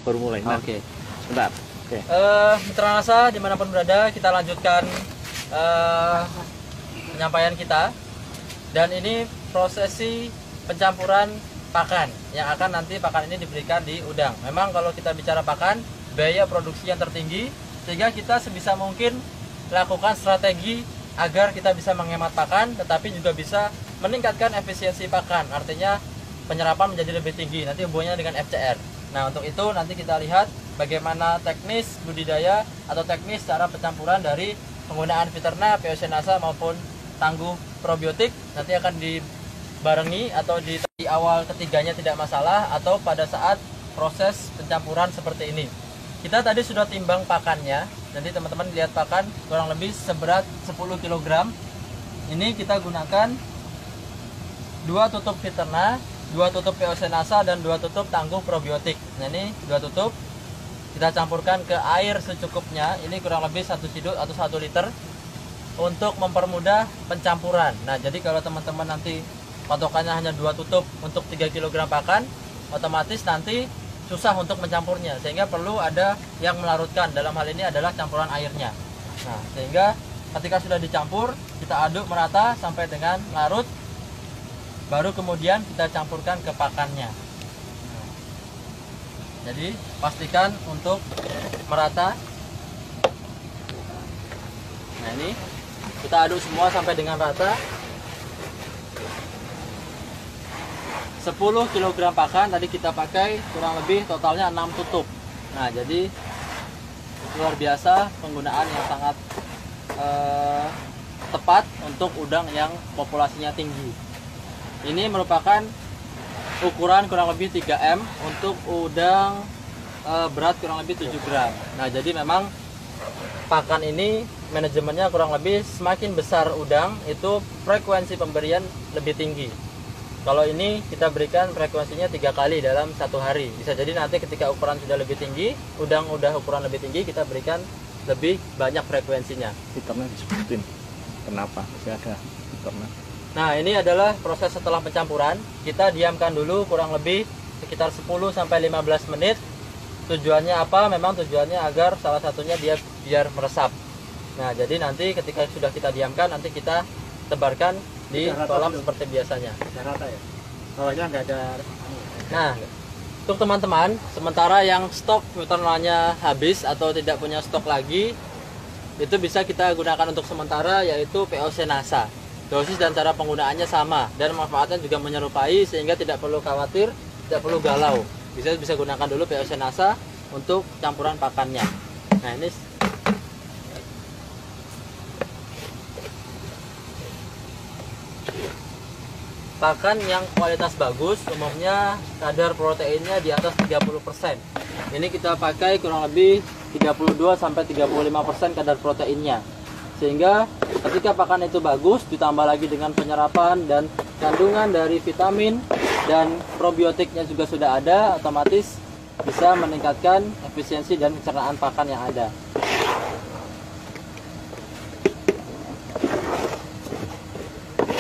baru mulai. Nah, Oke. sebentar. Oke. Mitra NASA dimanapun berada, kita lanjutkan penyampaian kita. Dan ini prosesi pencampuran pakan yang akan nanti pakan ini diberikan di udang. Memang kalau kita bicara pakan, biaya produksi yang tertinggi, sehingga kita sebisa mungkin lakukan strategi agar kita bisa menghemat pakan, tetapi juga bisa meningkatkan efisiensi pakan. Artinya penyerapan menjadi lebih tinggi. Nanti hubungannya dengan FCR. Nah, untuk itu nanti kita lihat bagaimana teknis budidaya atau teknis cara pencampuran dari penggunaan Viterna, POC NASA maupun tangguh probiotik. Nanti akan dibarengi atau di awal ketiganya tidak masalah, atau pada saat proses pencampuran seperti ini. Kita tadi sudah timbang pakannya. Jadi teman-teman lihat pakan kurang lebih seberat 10 kg. Ini kita gunakan 2 tutup Viterna, 2 tutup POC NASA, dan 2 tutup tangguh probiotik. Nah, ini 2 tutup kita campurkan ke air secukupnya. Ini kurang lebih 1 sidut atau 1 liter untuk mempermudah pencampuran. Nah, jadi kalau teman-teman nanti patokannya hanya 2 tutup untuk 3 kg pakan, otomatis nanti susah untuk mencampurnya, sehingga perlu ada yang melarutkan. Dalam hal ini adalah campuran airnya. Nah, sehingga ketika sudah dicampur, kita aduk merata sampai dengan larut, baru kemudian kita campurkan ke pakannya. Nah, jadi pastikan untuk merata. Nah, ini kita aduk semua sampai dengan rata. 10 kg pakan tadi kita pakai kurang lebih totalnya 6 tutup. Nah, jadi luar biasa penggunaan yang sangat tepat untuk udang yang populasinya tinggi. Ini merupakan ukuran kurang lebih 3M untuk udang berat kurang lebih 7 gram. Nah, jadi memang pakan ini manajemennya kurang lebih semakin besar udang, itu frekuensi pemberian lebih tinggi. Kalau ini kita berikan frekuensinya 3 kali dalam 1 hari. Bisa jadi nanti ketika ukuran sudah lebih tinggi, udang udah ukuran lebih tinggi, kita berikan lebih banyak frekuensinya. Viterna disebutin. Kenapa? Masih ada Viterna. Nah, ini adalah proses setelah pencampuran. Kita diamkan dulu kurang lebih sekitar 10-15 menit. Tujuannya apa? Memang tujuannya agar salah satunya dia biar meresap. Nah, jadi nanti ketika sudah kita diamkan, nanti kita tebarkan di kolam seperti biasanya. Rata ya. Bawahnya nggak ada. Nah, untuk teman-teman, sementara yang stok Viternanya habis atau tidak punya stok lagi, itu bisa kita gunakan untuk sementara, yaitu POC NASA. Dosis dan cara penggunaannya sama dan manfaatnya juga menyerupai, sehingga tidak perlu khawatir, tidak perlu galau. Bisa gunakan dulu POC NASA untuk campuran pakannya. Nah, ini pakan yang kualitas bagus, umumnya kadar proteinnya di atas 30%. Ini kita pakai kurang lebih 32-35% kadar proteinnya. Sehingga ketika pakan itu bagus, ditambah lagi dengan penyerapan dan kandungan dari vitamin dan probiotiknya juga sudah ada, otomatis bisa meningkatkan efisiensi dan pencernaan pakan yang ada.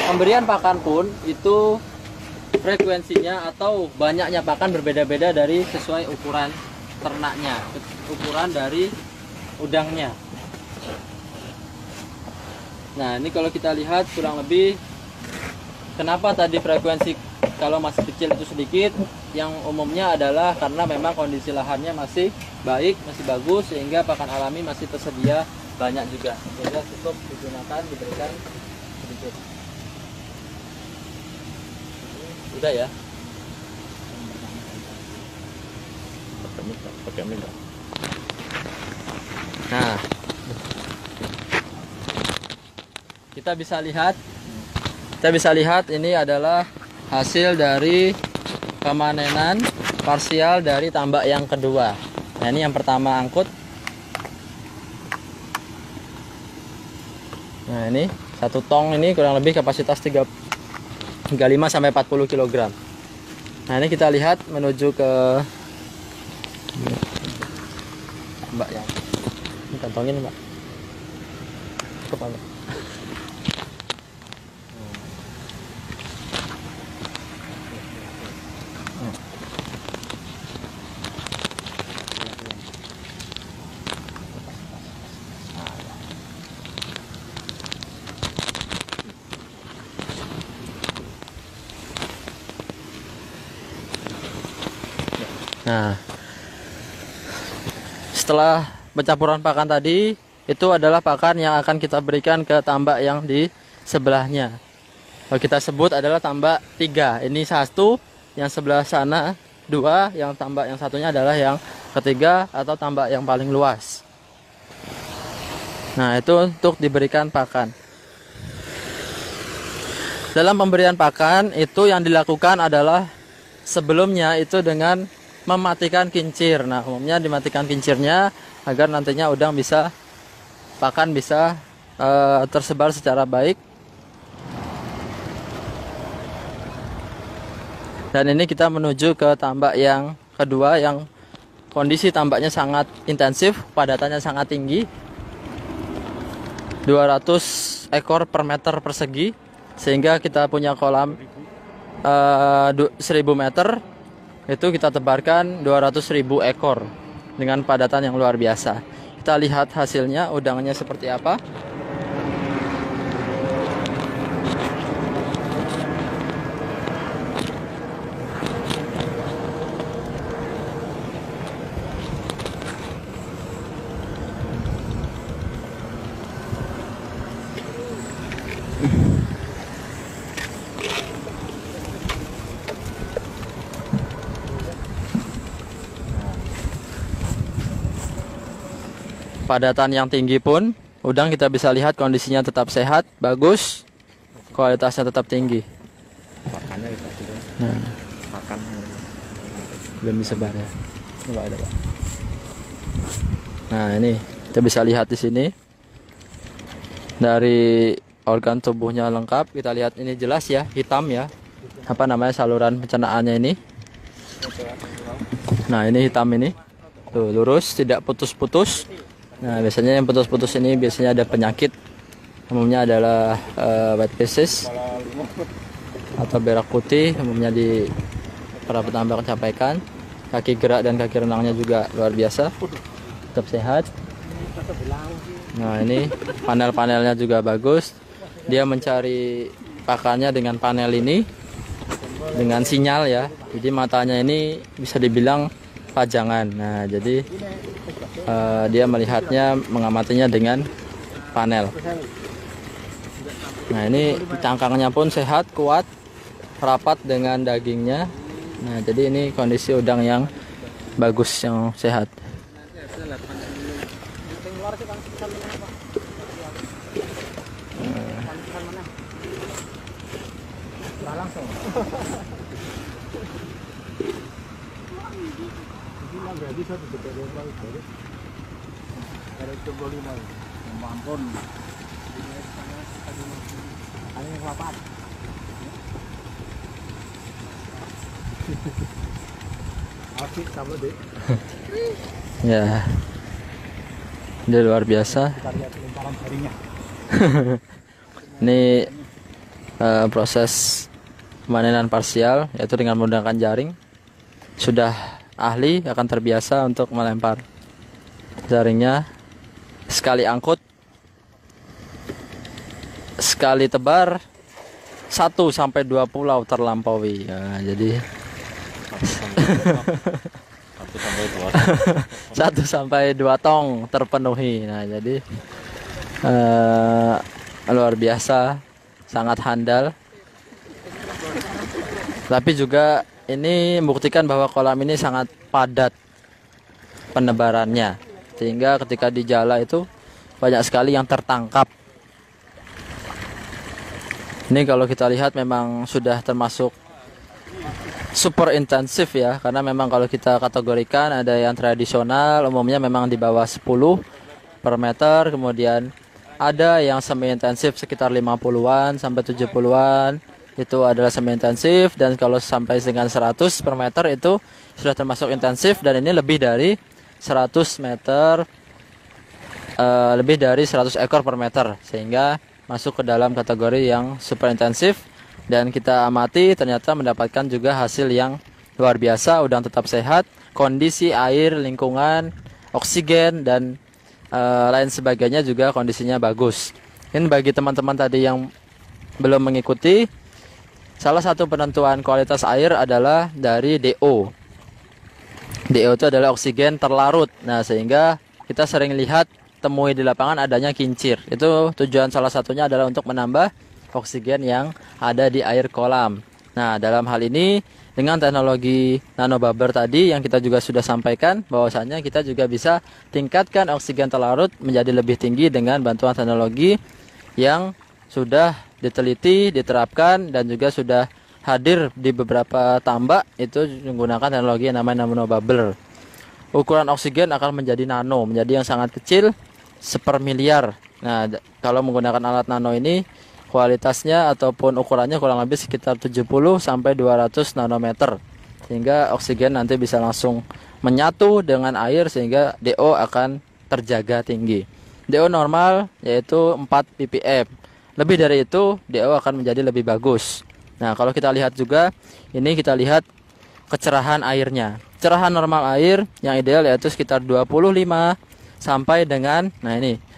Pemberian pakan pun itu frekuensinya atau banyaknya pakan berbeda-beda dari sesuai ukuran ternaknya, ukuran dari udangnya. Nah, ini kalau kita lihat kurang lebih, kenapa tadi frekuensi kalau masih kecil itu sedikit, yang umumnya adalah karena memang kondisi lahannya masih baik, masih bagus, sehingga pakan alami masih tersedia banyak juga, sehingga cukup digunakan, diberikan sedikit. Udah ya. Pakai minyak. Nah, kita bisa lihat ini adalah hasil dari pemanenan parsial dari tambak yang kedua. Nah, ini yang pertama angkut. Nah, ini 1 tong ini kurang lebih kapasitas 35-40 kg. Nah, ini kita lihat menuju ke Mbak yang ini, kantongin Mbak. Kepala. Nah, setelah pencampuran pakan tadi, itu adalah pakan yang akan kita berikan ke tambak yang di sebelahnya. Kalau kita sebut adalah tambak 3. Ini 1, yang sebelah sana 2, yang tambak yang satunya adalah yang ketiga atau tambak yang paling luas. Nah, itu untuk diberikan pakan. Dalam pemberian pakan itu yang dilakukan adalah sebelumnya itu dengan mematikan kincir. Nah, umumnya dimatikan kincirnya agar nantinya udang pakan bisa tersebar secara baik. Dan ini kita menuju ke tambak yang kedua yang kondisi tambaknya sangat intensif, padatannya sangat tinggi. 200 ekor per meter persegi, sehingga kita punya kolam 1000 meter. Itu kita tebarkan 200.000 ekor dengan padatan yang luar biasa. Kita lihat hasilnya, udangnya seperti apa. Padatan yang tinggi pun udang kita bisa lihat kondisinya tetap sehat, bagus, kualitasnya tetap tinggi. Pakannya itu juga. Nah, Pakan belum disebar ya. Enggak ada, Pak. Nah, ini kita bisa lihat di sini. Dari organ tubuhnya lengkap, kita lihat ini jelas ya, hitam ya. Apa namanya saluran pencernaannya ini? Nah, ini hitam ini. Tuh, lurus, tidak putus-putus. Nah, biasanya yang putus-putus ini biasanya ada penyakit. Umumnya adalah white pieces atau berak putih. Umumnya di para petambak sampaikan. Kaki gerak dan kaki renangnya juga luar biasa, tetap sehat. Nah, ini panel-panelnya juga bagus. Dia mencari pakannya dengan panel ini, dengan sinyal ya. Jadi matanya ini bisa dibilang pajangan. Nah, jadi dia melihatnya, mengamatinya dengan panel. Nah, ini cangkangnya pun sehat, kuat, rapat dengan dagingnya. Nah, jadi ini kondisi udang yang bagus, yang sehat. Ya, dia luar biasa. Ini proses pemanenan parsial, yaitu dengan menggunakan jaring. Sudah ahli, akan terbiasa untuk melempar jaringnya. Sekali angkut, sekali tebar, 1-2 pulau terlampaui ya, jadi 1-2 tong terpenuhi. Nah, jadi luar biasa, sangat handal. Tapi juga ini membuktikan bahwa kolam ini sangat padat penebarannya, sehingga ketika di jala itu banyak sekali yang tertangkap. Ini kalau kita lihat memang sudah termasuk super intensif ya, karena memang kalau kita kategorikan ada yang tradisional, umumnya memang di bawah 10 per meter, kemudian ada yang semi intensif sekitar 50-an sampai 70-an, itu adalah semi intensif, dan kalau sampai dengan 100 per meter itu sudah termasuk intensif, dan ini lebih dari 100 meter, lebih dari 100 ekor per meter, sehingga masuk ke dalam kategori yang super intensif. Dan kita amati ternyata mendapatkan juga hasil yang luar biasa, udang tetap sehat, kondisi air, lingkungan, oksigen, dan lain sebagainya juga kondisinya bagus. Ini bagi teman-teman tadi yang belum mengikuti, salah satu penentuan kualitas air adalah dari DO. DO itu adalah oksigen terlarut. Nah, sehingga kita sering lihat temui di lapangan adanya kincir. Itu tujuan salah satunya adalah untuk menambah oksigen yang ada di air kolam. Nah, dalam hal ini dengan teknologi nanobubble tadi yang kita juga sudah sampaikan, bahwasanya kita juga bisa tingkatkan oksigen terlarut menjadi lebih tinggi dengan bantuan teknologi yang sudah diteliti, diterapkan, dan juga sudah hadir di beberapa tambak itu menggunakan teknologi yang namanya nanobubble. Ukuran oksigen akan menjadi nano, menjadi yang sangat kecil, sepermiliar. Nah, kalau menggunakan alat nano ini kualitasnya ataupun ukurannya kurang lebih sekitar 70 sampai 200 nanometer. Sehingga oksigen nanti bisa langsung menyatu dengan air sehingga DO akan terjaga tinggi. DO normal yaitu 4 ppm. Lebih dari itu DO akan menjadi lebih bagus. Nah, kalau kita lihat juga ini kita lihat kecerahan airnya. Cerahan normal air yang ideal yaitu sekitar 25 sampai dengan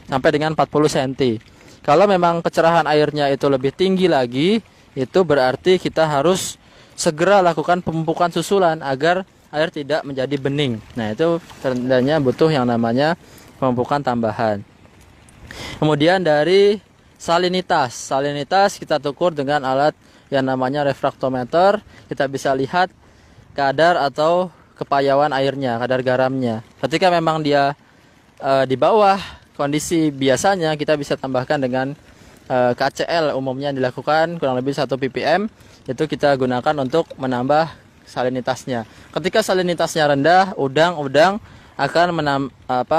sampai dengan 40 cm. Kalau memang kecerahan airnya itu lebih tinggi lagi, itu berarti kita harus segera lakukan pemupukan susulan agar air tidak menjadi bening. Nah, itu tandanya butuh yang namanya pemupukan tambahan. Kemudian dari salinitas. Salinitas kita ukur dengan alat yang namanya refraktometer. Kita bisa lihat kadar atau kepayauan airnya, kadar garamnya. Ketika memang dia di bawah kondisi biasanya, kita bisa tambahkan dengan KCl umumnya yang dilakukan kurang lebih 1 ppm. Itu kita gunakan untuk menambah salinitasnya. Ketika salinitasnya rendah, udang akan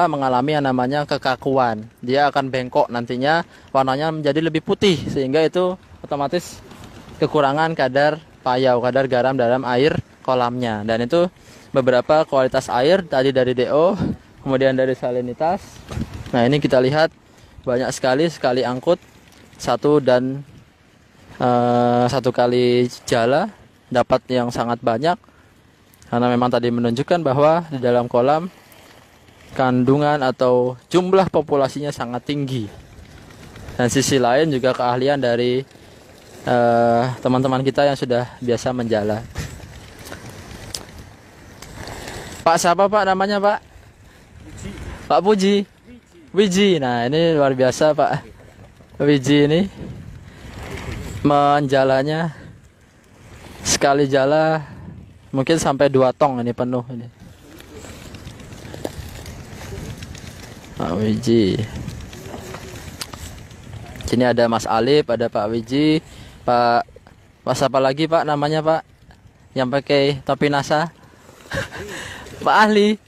mengalami yang namanya kekakuan. Dia akan bengkok nantinya, warnanya menjadi lebih putih, sehingga itu otomatis kekurangan kadar payau, kadar garam dalam air kolamnya. Dan itu beberapa kualitas air tadi dari DO, kemudian dari salinitas. Nah, ini kita lihat banyak sekali angkut satu kali jala dapat yang sangat banyak, karena memang tadi menunjukkan bahwa di dalam kolam kandungan atau jumlah populasinya sangat tinggi. Dan sisi lain juga keahlian dari teman-teman kita yang sudah biasa menjala. Pak siapa Pak namanya Pak? Wiji. Pak Puji. Wiji. Nah, ini luar biasa Pak Wiji ini menjalanya sekali jala mungkin sampai 2 tong ini penuh ini. Pak Wiji. Sini ada Mas Alif, ada Pak Wiji, Pak siapa lagi Pak namanya Pak yang pakai topi NASA? Pak Ahli,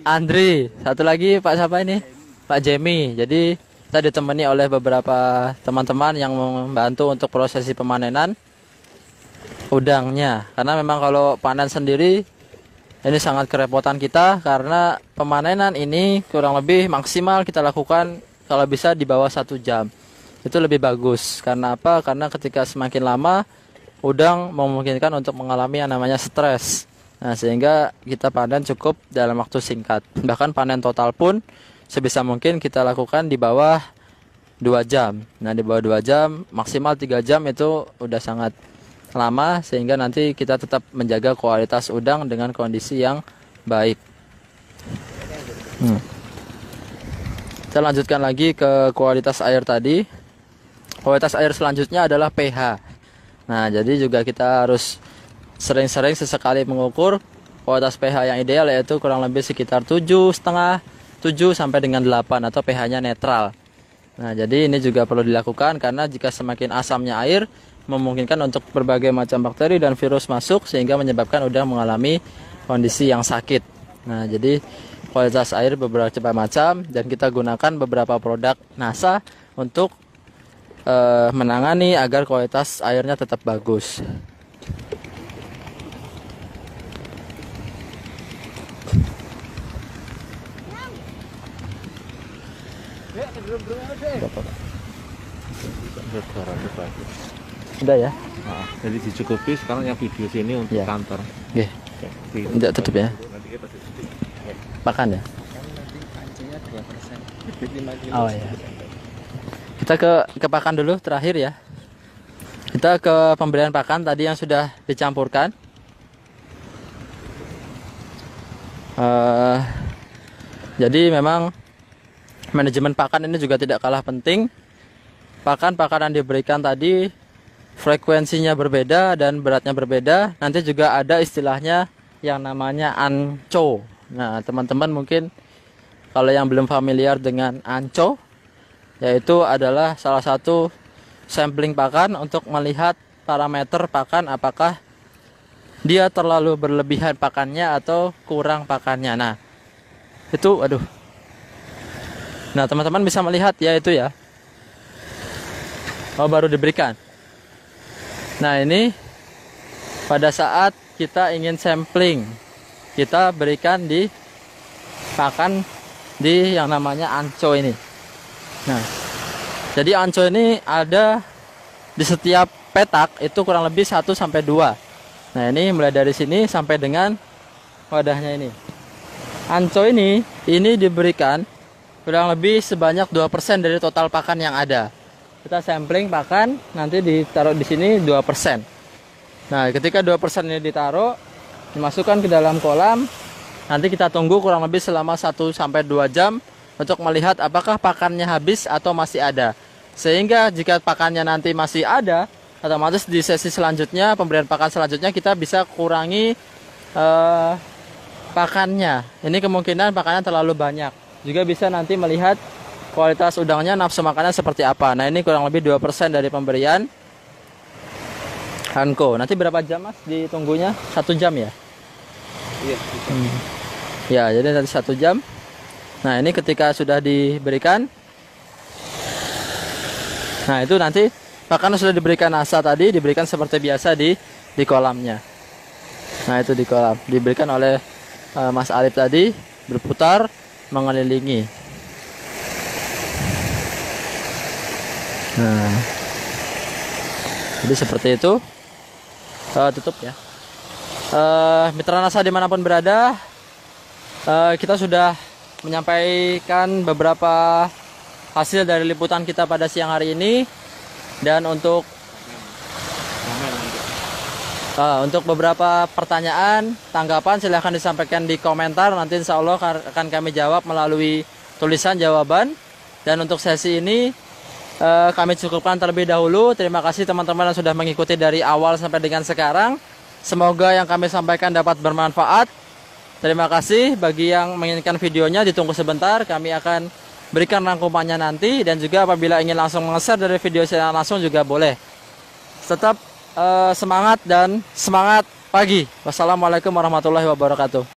Andri. Satu lagi Pak siapa ini? Pak Jemi. Jadi kita ditemani oleh beberapa teman-teman yang membantu untuk prosesi pemanenan udangnya. Karena memang kalau panen sendiri ini sangat kerepotan kita, karena pemanenan ini kurang lebih maksimal kita lakukan kalau bisa di bawah 1 jam. Itu lebih bagus. Karena apa? Karena ketika semakin lama udang memungkinkan untuk mengalami yang namanya stres. Nah, sehingga kita panen cukup dalam waktu singkat. Bahkan panen total pun sebisa mungkin kita lakukan di bawah 2 jam. Nah, di bawah 2 jam, maksimal 3 jam itu udah sangat lama, sehingga nanti kita tetap menjaga kualitas udang dengan kondisi yang baik. Kita lanjutkan lagi ke kualitas air tadi. Kualitas air selanjutnya adalah pH. Nah, jadi juga kita harus sering-sering sesekali mengukur kualitas pH yang ideal, yaitu kurang lebih sekitar 7,5, 7 sampai dengan 8 atau pH-nya netral. Nah, jadi ini juga perlu dilakukan, karena jika semakin asamnya air memungkinkan untuk berbagai macam bakteri dan virus masuk, sehingga menyebabkan udang mengalami kondisi yang sakit. Nah, jadi kualitas air beberapa macam, dan kita gunakan beberapa produk NASA untuk menangani agar kualitas airnya tetap bagus. Udah ya? Nah, jadi dicukupi sekarang yang video sini untuk ya. kantor. Oke. Tidak tutup ya? Pakan ya? Oh ya. Kita ke pakan dulu terakhir ya. Kita ke pemberian pakan tadi yang sudah dicampurkan. Eh, jadi memang manajemen pakan ini juga tidak kalah penting. Pakan-pakan yang diberikan tadi frekuensinya berbeda dan beratnya berbeda. Nanti juga ada istilahnya yang namanya anco. Nah, teman-teman mungkin kalau yang belum familiar dengan anco, yaitu adalah salah satu sampling pakan untuk melihat parameter pakan apakah dia terlalu berlebihan pakannya atau kurang pakannya. Nah, itu aduh. Nah, teman-teman bisa melihat ya itu ya. Oh, baru diberikan. Nah, ini pada saat kita ingin sampling, kita berikan di pakan di yang namanya anco ini. Nah, jadi anco ini ada di setiap petak itu kurang lebih 1 sampai 2. Nah, ini mulai dari sini sampai dengan wadahnya ini. Anco ini diberikan kurang lebih sebanyak 2% dari total pakan yang ada. Kita sampling pakan, nanti ditaruh di sini 2%. Nah, ketika 2% ini ditaruh, dimasukkan ke dalam kolam, nanti kita tunggu kurang lebih selama 1 sampai 2 jam untuk melihat apakah pakannya habis atau masih ada. Sehingga jika pakannya nanti masih ada, otomatis di sesi selanjutnya, pemberian pakan selanjutnya kita bisa kurangi pakannya. Ini kemungkinan pakannya terlalu banyak. Juga bisa nanti melihat kualitas udangnya, nafsu makannya seperti apa. Nah, ini kurang lebih 2% dari pemberian Hanko. Nanti berapa jam Mas ditunggunya? 1 jam ya? Iya. Ya, jadi nanti 1 jam. Nah, ini ketika sudah diberikan, nah itu nanti pakan sudah diberikan asa tadi, diberikan seperti biasa di kolamnya. Nah, itu di kolam diberikan oleh Mas Arif tadi, berputar mengelilingi. Nah, jadi seperti itu. Tutup ya. Mitra Nasa dimanapun berada, kita sudah menyampaikan beberapa hasil dari liputan kita pada siang hari ini. Dan untuk beberapa pertanyaan, tanggapan silahkan disampaikan di komentar. Nanti insya Allah akan kami jawab melalui tulisan jawaban. Dan untuk sesi ini kami cukupkan terlebih dahulu. Terima kasih teman-teman yang sudah mengikuti dari awal sampai dengan sekarang. Semoga yang kami sampaikan dapat bermanfaat. Terima kasih. Bagi yang menginginkan videonya, ditunggu sebentar. Kami akan berikan rangkumannya nanti. Dan juga apabila ingin langsung meng-share dari video saya langsung juga boleh. Tetap semangat dan semangat pagi. Wassalamualaikum warahmatullahi wabarakatuh.